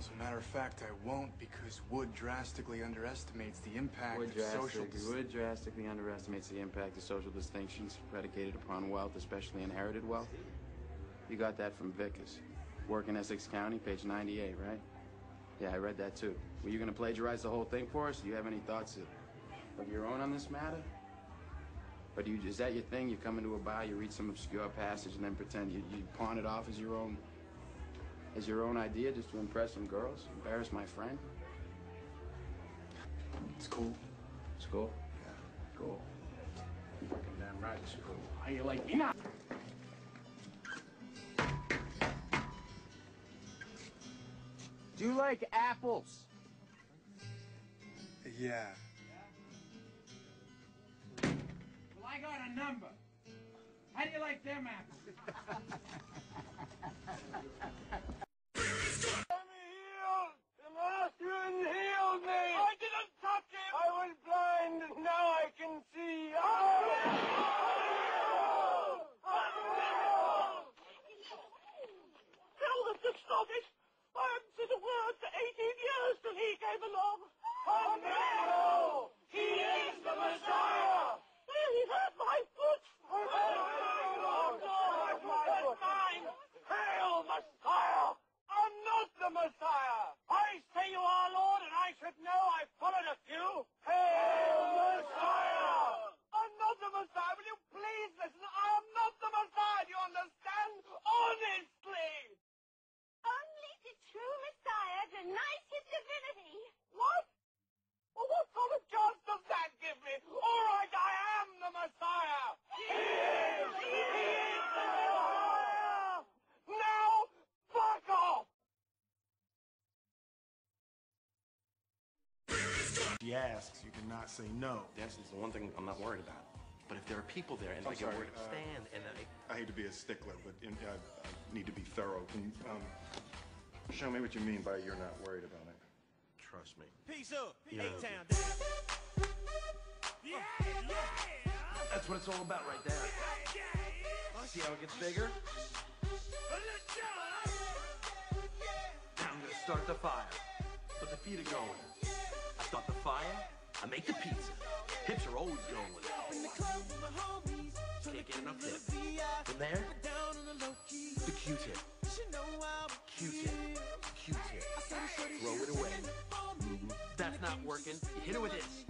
As a matter of fact, I won't, because wood drastically underestimates the impact of social... Wood drastically underestimates the impact of social distinctions predicated upon wealth, especially inherited wealth. You got that from Vickers. Work in Essex County, page 98, right? Yeah, I read that too. Were you gonna plagiarize the whole thing for us? Do you have any thoughts of your own on this matter? Or is that your thing? You come into a bar, you read some obscure passage, and then pretend you pawn it off as your own idea just to impress some girls? Embarrass my friend? It's cool. It's cool? Yeah. Cool. Fucking damn right it's cool. How you like me now? Do you like apples? Yeah. Well, I got a number. How do you like them apples? I'm healed! The master healed me! I didn't touch him! I was blind, and now I can see. Tell the sick stories! I hadn't said a word for 18 years till he came along. Hail! He is the Messiah! He hurt my foot! That's mine! Hail, Messiah! I'm not the Messiah! I say you are, Lord, and I should know I've followed a few. Hail, Messiah! I'm not the Messiah! Will you please listen? I am not the Messiah! Do you understand? Honestly! Only the true Messiah denies his divinity. What? Well, what sort of chance does that give me? All right, I am the Messiah! He is! He is the Messiah! Now, fuck off! She asks, you cannot say no. Yes, it's the one thing I'm not worried about. But if there are people there and I get worried, stand and I hate to be a stickler, but I need to be thorough. Can show me what you mean by you're not worried about it? trust me. Peace up, Yeah. A-Town. Yeah, yeah. That's what it's all about right there. See how it gets bigger? Now I'm gonna start the fire. But the feet are going. I start the fire, I make the pizza. Hips are always going with it. Can't get enough dip. From there, the Q-tip. Q-tip. Q-tip. Throw it away. That's not working. You hit it with this.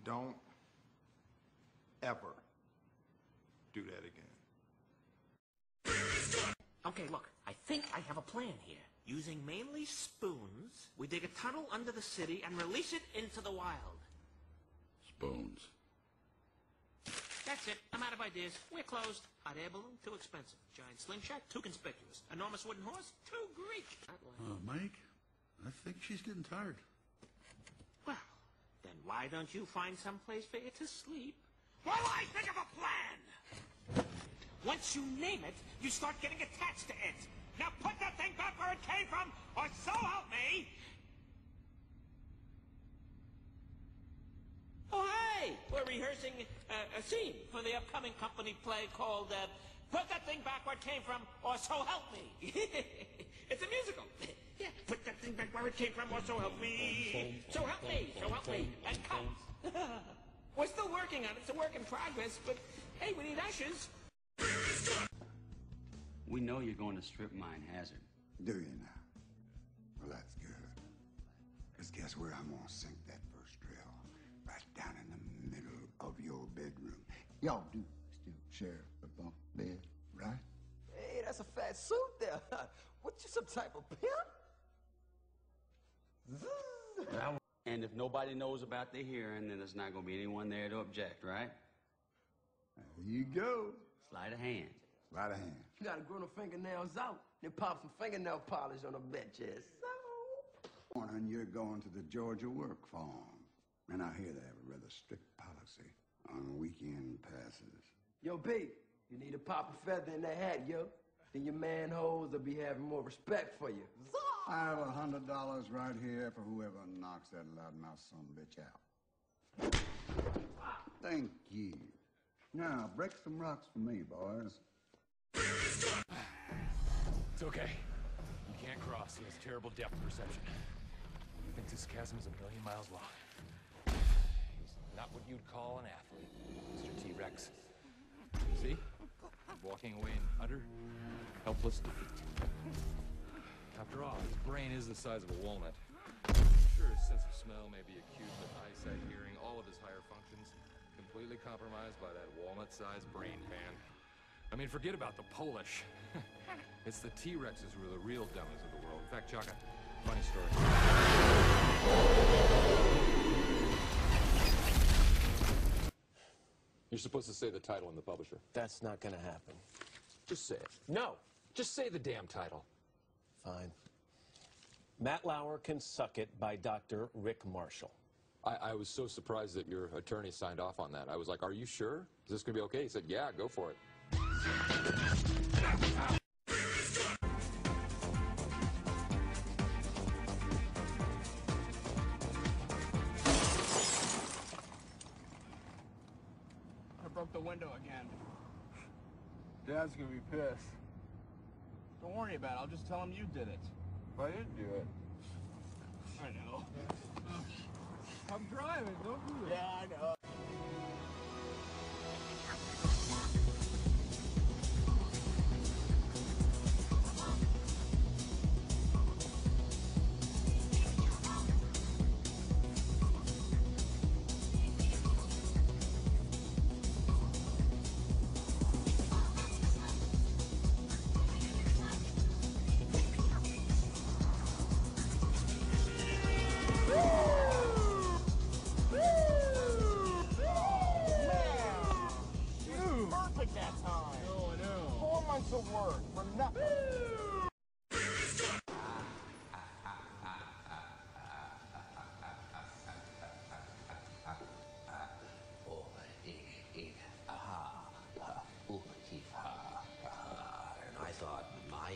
Don't ever do that again. Okay, look, I think I have a plan here. Using mainly spoons, we dig a tunnel under the city and release it into the wild. Spoons. That's it. I'm out of ideas. We're closed. Hot air balloon, too expensive. Giant slingshot, too conspicuous. Enormous wooden horse, too Greek. Mike, I think she's getting tired. Well, then why don't you find some place for you to sleep while I think of a plan? Once you name it, you start getting attached to it. Now put that thing back where it came from, or so help me! Oh, hey! We're rehearsing a scene for the upcoming company play called, Put That Thing Back Where It Came From, or So Help Me. It's a musical. Yeah, put that thing back where it came from, or so help me. So help me, so help me, and cut. We're still working on it. It's a work in progress, but hey, we need ushers. We know you're going to strip mine Hazard. Do you now? Well, that's good. Because guess where I'm going to sink that first drill? Right down in the middle of your bedroom. Y'all do still share a bunk bed, right? Hey, that's a fat suit there. What, you some type of pimp? And if nobody knows about the hearing, then there's not going to be anyone there to object, right? There you go. Sleight of hand. Sleight of hand. You gotta grow the fingernails out, then pop some fingernail polish on the bitches. And you're going to the Georgia work farm. And I hear they have a rather strict policy on weekend passes. Yo, B, you need to pop a feather in that hat, yo. Then your manholes will be having more respect for you. I have $100 right here for whoever knocks that loudmouth son of a bitch out. Thank you. Now, break some rocks for me, boys. It's okay. You can't cross. He has terrible depth perception. He thinks his chasm is 1,000,000 miles long. He's not what you'd call an athlete, Mr. T-Rex. See? Walking away in utter, helpless defeat. After all, his brain is the size of a walnut. Sure, his sense of smell may be acute, but eyesight, hearing, all of his higher functions completely compromised by that walnut-sized brain pan. I mean, forget about the Polish. It's the T-Rexes who are the real dummies of the world. In fact, Chaka, funny story. You're supposed to say the title in the publisher. That's not gonna happen. Just say it. No! Just say the damn title. Fine. Matt Lauer Can Suck It by Dr. Rick Marshall. I was so surprised that your attorney signed off on that. I was like, are you sure? Is this going to be okay? He said, yeah, go for it. I broke the window again. Dad's gonna be pissed. Don't worry about it. I'll just tell him you did it. But I didn't do it. I know. I'm driving. Don't do it. Yeah, I know.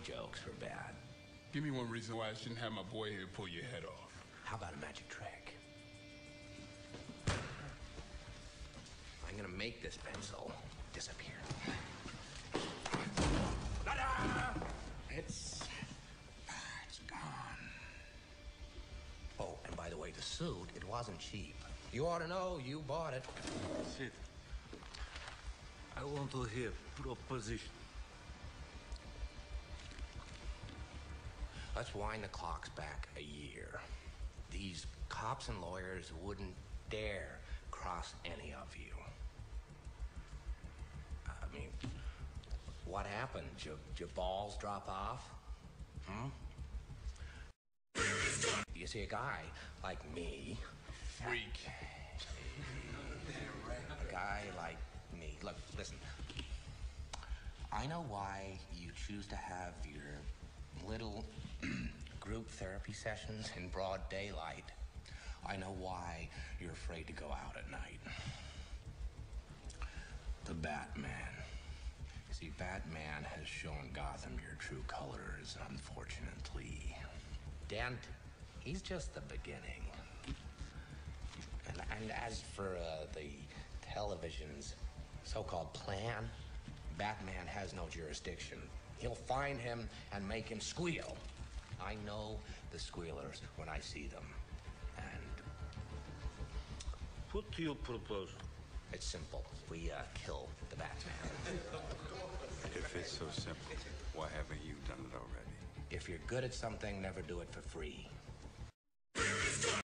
Jokes were bad. Give me one reason why I shouldn't have my boy here pull your head off. How about a magic trick? I'm gonna make this pencil disappear. Ta-da! It's gone. Oh, and by the way, the suit, it wasn't cheap. You ought to know, you bought it. Shit. I want to hear proposition. Let's wind the clocks back a year. These cops and lawyers wouldn't dare cross any of you. I mean, what happened? Did your balls drop off? You see, a guy like me... Freak. A guy like me... Look, listen. I know why you choose to have your little group therapy sessions in broad daylight. I know why you're afraid to go out at night. The Batman. You see, Batman has shown Gotham your true colors, unfortunately. Dent, he's just the beginning. And as for the television's so-called plan, Batman has no jurisdiction. He'll find him and make him squeal. I know the squealers when I see them. And... What do you propose? It's simple. We kill the Batman. If it's so simple, why haven't you done it already? If you're good at something, never do it for free.